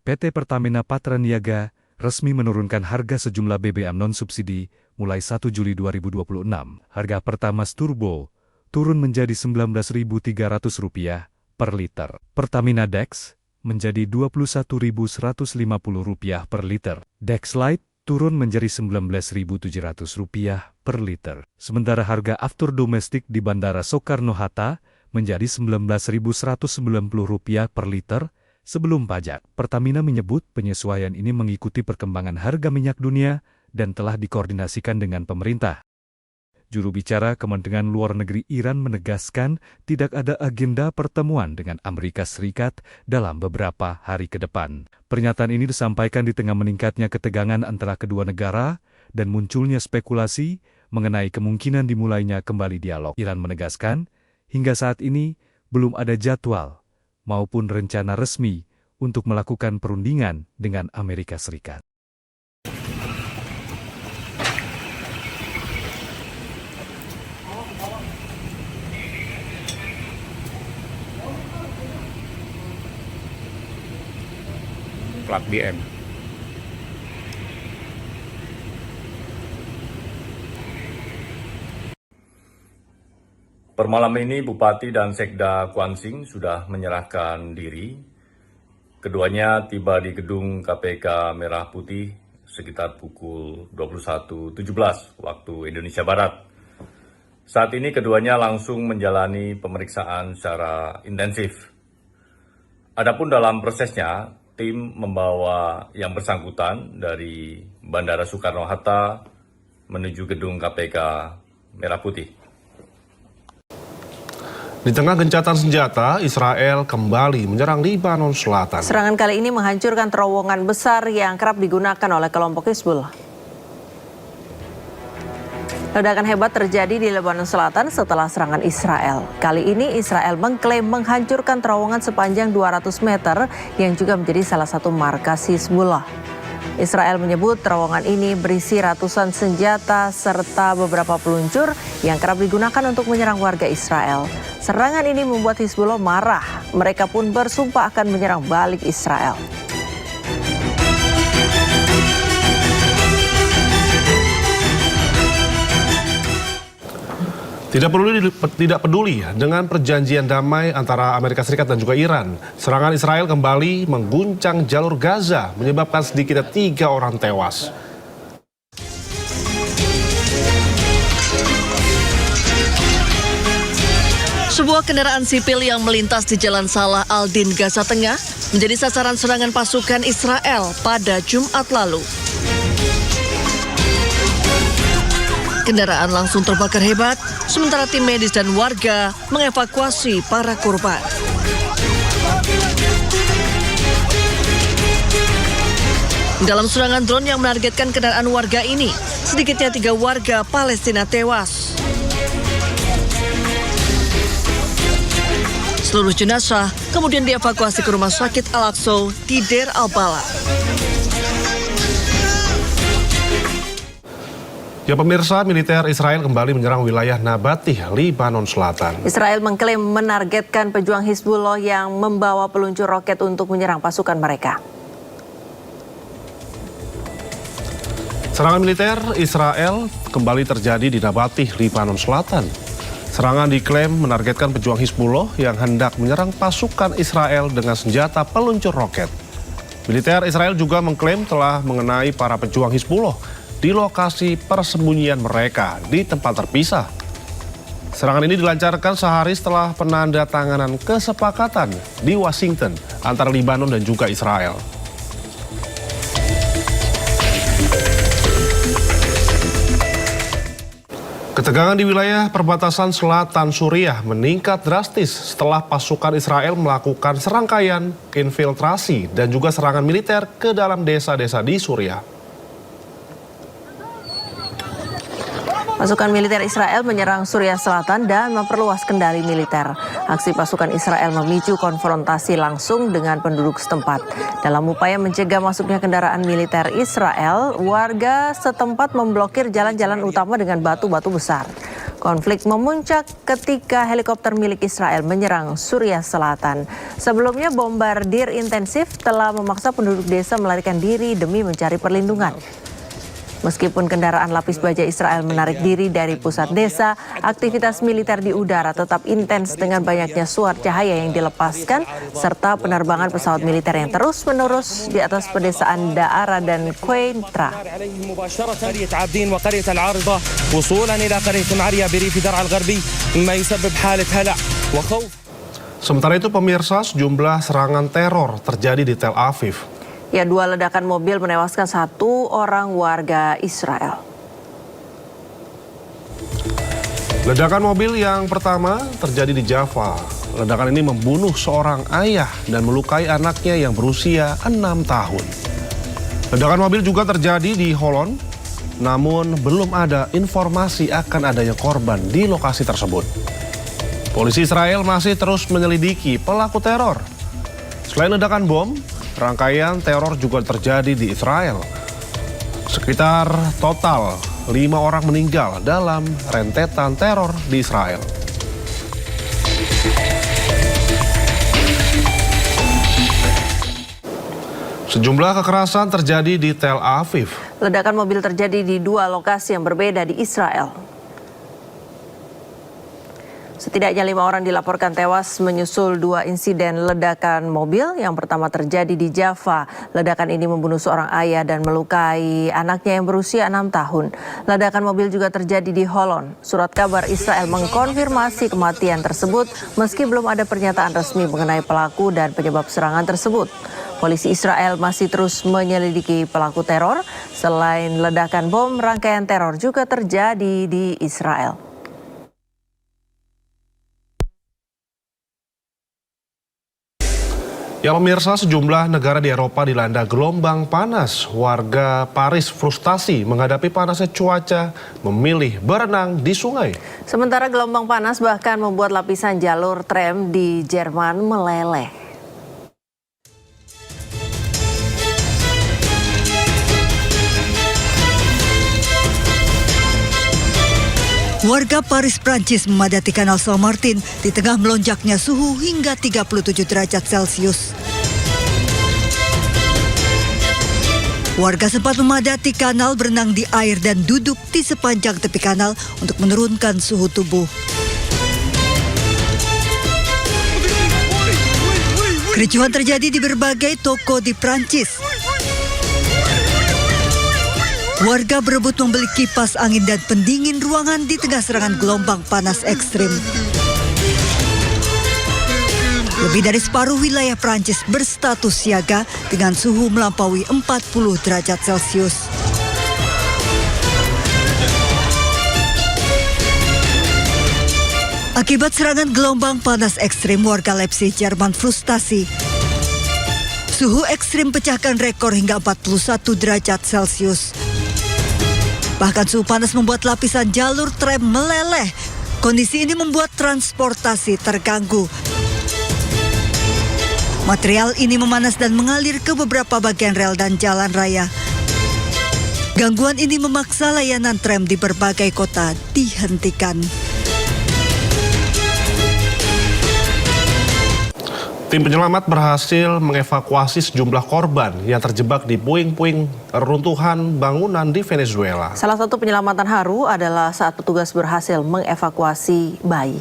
PT Pertamina Patraniaga resmi menurunkan harga sejumlah BBM non-subsidi mulai 1 Juli 2026. Harga Pertamax Turbo turun menjadi Rp19.300 per liter. Pertamina Dex menjadi Rp21.150 per liter. Dex Lite turun menjadi Rp19.700 per liter. Sementara harga aftur domestik di Bandara Soekarno-Hatta menjadi Rp19.190 per liter sebelum pajak. Pertamina menyebut penyesuaian ini mengikuti perkembangan harga minyak dunia dan telah dikoordinasikan dengan pemerintah. Juru bicara Kementerian Luar Negeri Iran menegaskan tidak ada agenda pertemuan dengan Amerika Serikat dalam beberapa hari ke depan. Pernyataan ini disampaikan di tengah meningkatnya ketegangan antara kedua negara dan munculnya spekulasi mengenai kemungkinan dimulainya kembali dialog. Iran menegaskan, hingga saat ini belum ada jadwal maupun rencana resmi untuk melakukan perundingan dengan Amerika Serikat. Plat BM. Per malam ini Bupati dan Sekda Kuansing sudah menyerahkan diri. Keduanya tiba di gedung KPK Merah Putih sekitar pukul 21.17 waktu Indonesia Barat. Saat ini keduanya langsung menjalani pemeriksaan secara intensif. Adapun dalam prosesnya, tim membawa yang bersangkutan dari Bandara Soekarno-Hatta menuju gedung KPK Merah Putih. Di tengah gencatan senjata, Israel kembali menyerang Lebanon Selatan. Serangan kali ini menghancurkan terowongan besar yang kerap digunakan oleh kelompok Hizbullah. Ledakan hebat terjadi di Lebanon Selatan setelah serangan Israel. Kali ini Israel mengklaim menghancurkan terowongan sepanjang 200 meter yang juga menjadi salah satu markas Hizbullah. Israel menyebut terowongan ini berisi ratusan senjata serta beberapa peluncur yang kerap digunakan untuk menyerang warga Israel. Serangan ini membuat Hizbullah marah. Mereka pun bersumpah akan menyerang balik Israel. Tidak peduli dengan perjanjian damai antara Amerika Serikat dan juga Iran. Serangan Israel kembali mengguncang jalur Gaza, menyebabkan sedikitnya 3 orang tewas. Sebuah kendaraan sipil yang melintas di Jalan Salah Aldin, Gaza Tengah, menjadi sasaran serangan pasukan Israel pada Jumat lalu. Kendaraan langsung terbakar hebat, sementara tim medis dan warga mengevakuasi para korban. Dalam serangan drone yang menargetkan kendaraan warga ini, sedikitnya 3 warga Palestina tewas. Seluruh jenazah kemudian dievakuasi ke Rumah Sakit Al-Aqsa di Deir al-Balah. Ya pemirsa, militer Israel kembali menyerang wilayah Nabatih, Lebanon Selatan. Israel mengklaim menargetkan pejuang Hizbullah yang membawa peluncur roket untuk menyerang pasukan mereka. Serangan militer Israel kembali terjadi di Nabatih, Lebanon Selatan. Serangan diklaim menargetkan pejuang Hizbullah yang hendak menyerang pasukan Israel dengan senjata peluncur roket. Militer Israel juga mengklaim telah mengenai para pejuang Hizbullah di lokasi persembunyian mereka di tempat terpisah. Serangan ini dilancarkan sehari setelah penandatanganan kesepakatan di Washington antara Lebanon dan juga Israel. Ketegangan di wilayah perbatasan selatan Suriah meningkat drastis setelah pasukan Israel melakukan serangkaian infiltrasi dan juga serangan militer ke dalam desa-desa di Suriah. Pasukan militer Israel menyerang Suriah Selatan dan memperluas kendali militer. Aksi pasukan Israel memicu konfrontasi langsung dengan penduduk setempat. Dalam upaya mencegah masuknya kendaraan militer Israel, warga setempat memblokir jalan-jalan utama dengan batu-batu besar. Konflik memuncak ketika helikopter milik Israel menyerang Suriah Selatan. Sebelumnya bombardir intensif telah memaksa penduduk desa melarikan diri demi mencari perlindungan. Meskipun kendaraan lapis baja Israel menarik diri dari pusat desa, aktivitas militer di udara tetap intens dengan banyaknya suar cahaya yang dilepaskan, serta penerbangan pesawat militer yang terus-menerus di atas pedesaan Daara dan Quneitra. Sementara itu pemirsa, sejumlah serangan teror terjadi di Tel Aviv. Ya, 2 ledakan mobil menewaskan 1 orang warga Israel. Ledakan mobil yang pertama terjadi di Jaffa. Ledakan ini membunuh seorang ayah dan melukai anaknya yang berusia 6 tahun. Ledakan mobil juga terjadi di Holon, namun belum ada informasi akan adanya korban di lokasi tersebut. Polisi Israel masih terus menyelidiki pelaku teror. Selain ledakan bom, rangkaian teror juga terjadi di Israel. Sekitar total 5 orang meninggal dalam rentetan teror di Israel. Sejumlah kekerasan terjadi di Tel Aviv. Ledakan mobil terjadi di 2 lokasi yang berbeda di Israel. Setidaknya 5 orang dilaporkan tewas menyusul 2 insiden ledakan mobil. Yang pertama terjadi di Jaffa. Ledakan ini membunuh seorang ayah dan melukai anaknya yang berusia 6 tahun. Ledakan mobil juga terjadi di Holon. Surat kabar Israel mengkonfirmasi kematian tersebut meski belum ada pernyataan resmi mengenai pelaku dan penyebab serangan tersebut. Polisi Israel masih terus menyelidiki pelaku teror. Selain ledakan bom, rangkaian teror juga terjadi di Israel. Ya pemirsa, sejumlah negara di Eropa dilanda gelombang panas. Warga Paris frustasi menghadapi panasnya cuaca, memilih berenang di sungai. Sementara gelombang panas bahkan membuat lapisan jalur tram di Jerman meleleh. Warga Paris, Prancis memadati Kanal Saint-Martin di tengah melonjaknya suhu hingga 37 derajat Celcius. Warga sempat memadati kanal, berenang di air dan duduk di sepanjang tepi kanal untuk menurunkan suhu tubuh. Kericuhan terjadi di berbagai toko di Prancis. Warga berebut membeli kipas angin dan pendingin ruangan di tengah serangan gelombang panas ekstrim. Lebih dari separuh wilayah Prancis berstatus siaga dengan suhu melampaui 40 derajat Celcius. Akibat serangan gelombang panas ekstrim, warga Leipzig, Jerman frustasi. Suhu ekstrim pecahkan rekor hingga 41 derajat Celcius. Bahkan suhu panas membuat lapisan jalur tram meleleh. Kondisi ini membuat transportasi terganggu. Material ini memanas dan mengalir ke beberapa bagian rel dan jalan raya. Gangguan ini memaksa layanan tram di berbagai kota dihentikan. Tim penyelamat berhasil mengevakuasi sejumlah korban yang terjebak di puing-puing reruntuhan bangunan di Venezuela. Salah satu penyelamatan haru adalah saat petugas berhasil mengevakuasi bayi.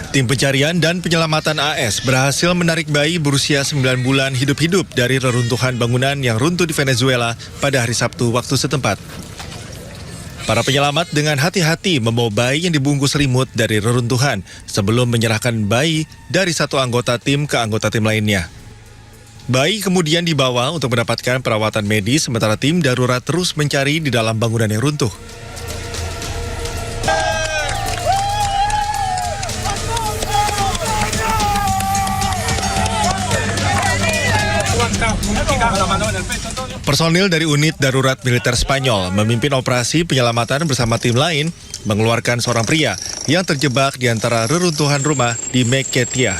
Tim pencarian dan penyelamatan AS berhasil menarik bayi berusia 9 bulan hidup-hidup dari reruntuhan bangunan yang runtuh di Venezuela pada hari Sabtu waktu setempat. Para penyelamat dengan hati-hati membawa bayi yang dibungkus selimut dari reruntuhan sebelum menyerahkan bayi dari satu anggota tim ke anggota tim lainnya. Bayi kemudian dibawa untuk mendapatkan perawatan medis sementara tim darurat terus mencari di dalam bangunan yang runtuh. Personil dari unit darurat militer Spanyol memimpin operasi penyelamatan bersama tim lain mengeluarkan seorang pria yang terjebak di antara reruntuhan rumah di Mequetia.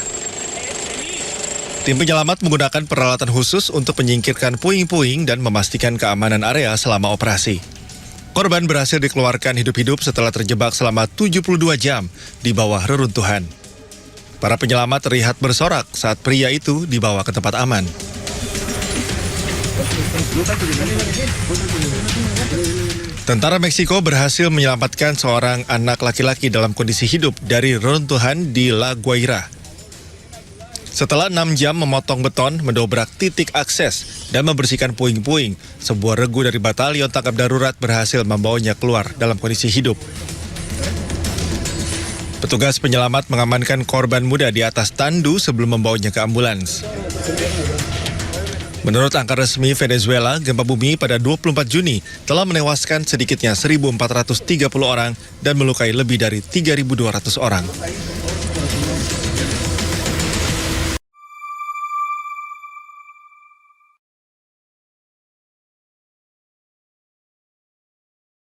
Tim penyelamat menggunakan peralatan khusus untuk menyingkirkan puing-puing dan memastikan keamanan area selama operasi. Korban berhasil dikeluarkan hidup-hidup setelah terjebak selama 72 jam di bawah reruntuhan. Para penyelamat terlihat bersorak saat pria itu dibawa ke tempat aman. Tentara Meksiko berhasil menyelamatkan seorang anak laki-laki dalam kondisi hidup dari reruntuhan di La Guaira. Setelah 6 jam memotong beton, mendobrak titik akses, dan membersihkan puing-puing, sebuah regu dari batalion tangkap darurat berhasil membawanya keluar dalam kondisi hidup. Petugas penyelamat mengamankan korban muda di atas tandu sebelum membawanya ke ambulans. Menurut angka resmi Venezuela, gempa bumi pada 24 Juni telah menewaskan sedikitnya 1.430 orang dan melukai lebih dari 3.200 orang.